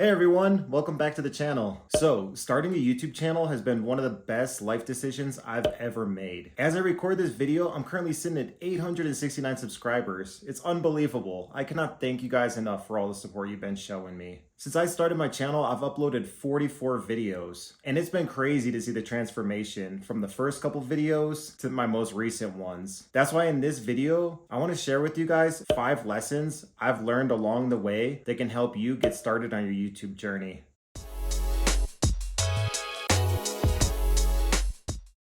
Hey everyone, welcome back to the channel. So, starting a YouTube channel has been one of the best life decisions I've ever made. As I record this video, I'm currently sitting at 869 subscribers. It's unbelievable. I cannot thank you guys enough for all the support you've been showing me. Since I started my channel, I've uploaded 44 videos, and it's been crazy to see the transformation from the first couple videos to my most recent ones. That's why in this video, I want to share with you guys 5 lessons I've learned along the way that can help you get started on your YouTube journey.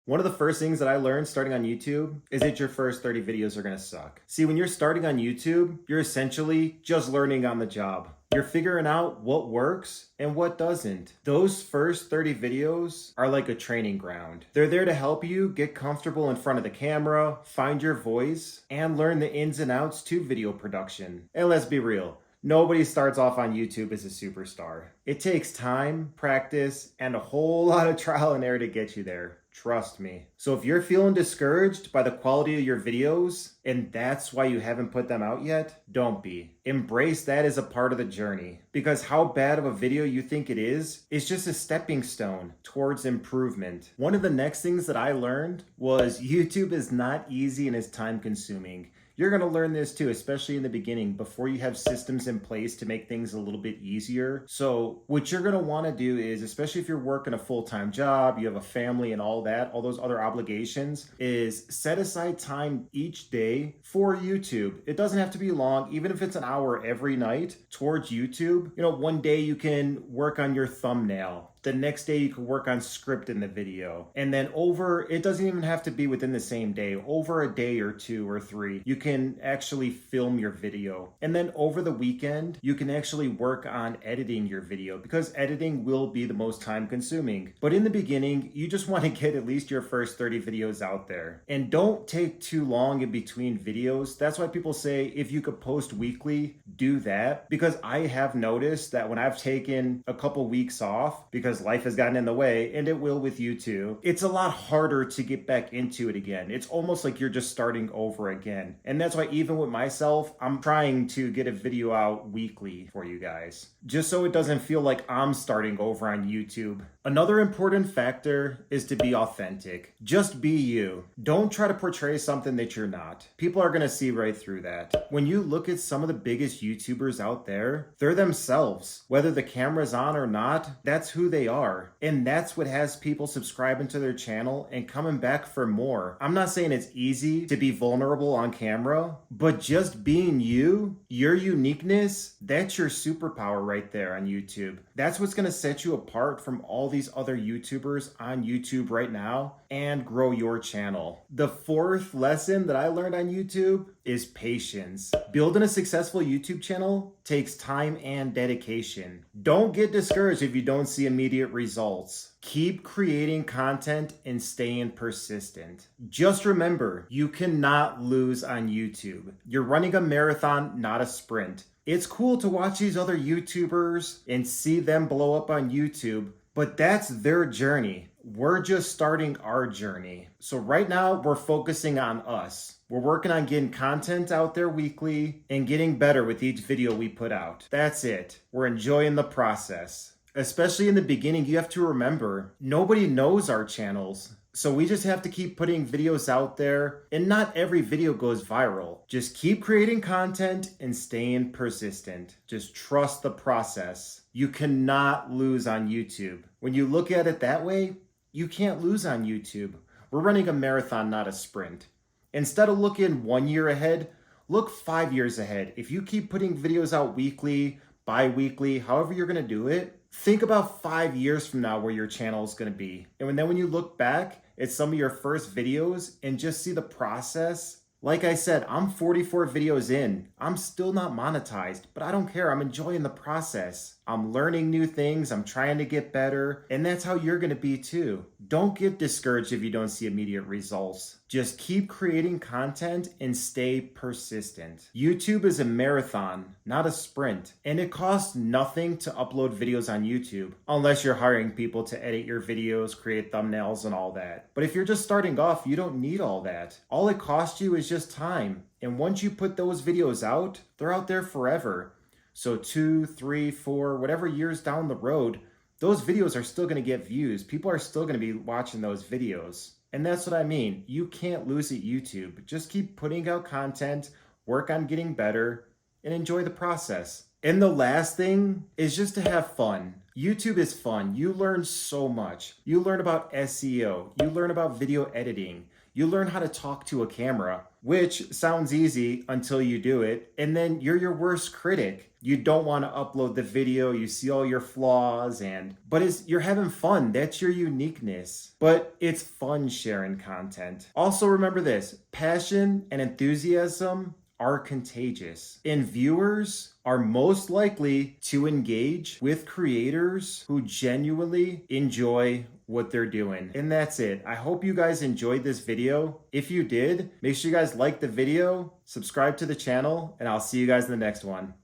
One of the first things that I learned starting on YouTube is that your first 30 videos are gonna suck. See, when you're starting on YouTube, you're essentially just learning on the job. You're figuring out what works and what doesn't. Those first 30 videos are like a training ground. They're there to help you get comfortable in front of the camera, find your voice, and learn the ins and outs to video production. And let's be real, nobody starts off on YouTube as a superstar. It takes time, practice, and a whole lot of trial and error to get you there. Trust me. So if you're feeling discouraged by the quality of your videos, and that's why you haven't put them out yet, don't be. Embrace that as a part of the journey. Because how bad of a video you think it is just a stepping stone towards improvement. One of the next things that I learned was YouTube is not easy and is time consuming. You're going to learn this too, especially in the beginning, before you have systems in place to make things a little bit easier. So what you're going to want to do is, especially if you're working a full-time job, you have a family and all that, all those other obligations, is set aside time each day for YouTube. It doesn't have to be long, even if it's an hour every night towards YouTube. You know, one day you can work on your thumbnail. The next day you can work on scripting the video. And then it doesn't even have to be within the same day, over a day or 2 or 3, you can actually film your video. And then over the weekend, you can actually work on editing your video, because editing will be the most time consuming. But in the beginning, you just want to get at least your first 30 videos out there. And don't take too long in between videos. That's why people say if you could post weekly, do that. Because I have noticed that when I've taken a couple weeks off, because life has gotten in the way, and it will with you too, it's a lot harder to get back into it again. It's almost like you're just starting over again. And that's why even with myself, I'm trying to get a video out weekly for you guys, just so it doesn't feel like I'm starting over on YouTube. Another important factor is to be authentic. Just be you. Don't try to portray something that you're not. People are gonna see right through that. When you look at some of the biggest YouTubers out there, they're themselves. Whether the camera's on or not, that's who they are. And that's what has people subscribing to their channel and coming back for more. I'm not saying it's easy to be vulnerable on camera, but just being you, your uniqueness, that's your superpower right there on YouTube. That's what's gonna set you apart from all these other YouTubers on YouTube right now and grow your channel. The 4th lesson that I learned on YouTube is patience. Building a successful YouTube channel takes time and dedication. Don't get discouraged if you don't see immediate results. Keep creating content and staying persistent. Just remember, you cannot lose on YouTube. You're running a marathon, not a sprint. It's cool to watch these other YouTubers and see them blow up on YouTube, but that's their journey. We're just starting our journey. So right now, we're focusing on us. We're working on getting content out there weekly and getting better with each video we put out. That's it. We're enjoying the process. Especially in the beginning, you have to remember, nobody knows our channels. So we just have to keep putting videos out there, and not every video goes viral. Just keep creating content and staying persistent. Just trust the process. You cannot lose on YouTube. When you look at it that way, you can't lose on YouTube. We're running a marathon, not a sprint. Instead of looking 1 year ahead, look 5 years ahead. If you keep putting videos out weekly, bi-weekly, however you're gonna do it, think about 5 years from now where your channel is gonna be. And then when you look back at some of your first videos and just see the process, like I said, I'm 44 videos in. I'm still not monetized, but I don't care. I'm enjoying the process. I'm learning new things. I'm trying to get better. And that's how you're going to be too. Don't get discouraged if you don't see immediate results. Just keep creating content and stay persistent. YouTube is a marathon, not a sprint. And it costs nothing to upload videos on YouTube, unless you're hiring people to edit your videos, create thumbnails and all that. But if you're just starting off, you don't need all that. All it costs you is just time. And once you put those videos out, they're out there forever. So 2, 3, 4, whatever years down the road, those videos are still going to get views. People are still going to be watching those videos. And that's what I mean. You can't lose at YouTube. Just keep putting out content, work on getting better, and enjoy the process. And the last thing is just to have fun. YouTube is fun. You learn so much. You learn about SEO. You learn about video editing. You learn how to talk to a camera, which sounds easy until you do it. And then you're your worst critic. You don't want to upload the video. You see all your flaws but you're having fun. That's your uniqueness. But it's fun sharing content. Also remember this, passion and enthusiasm are contagious, and viewers are most likely to engage with creators who genuinely enjoy what they're doing. And that's it. I hope you guys enjoyed this video. If you did, make sure you guys like the video, subscribe to the channel, and I'll see you guys in the next one.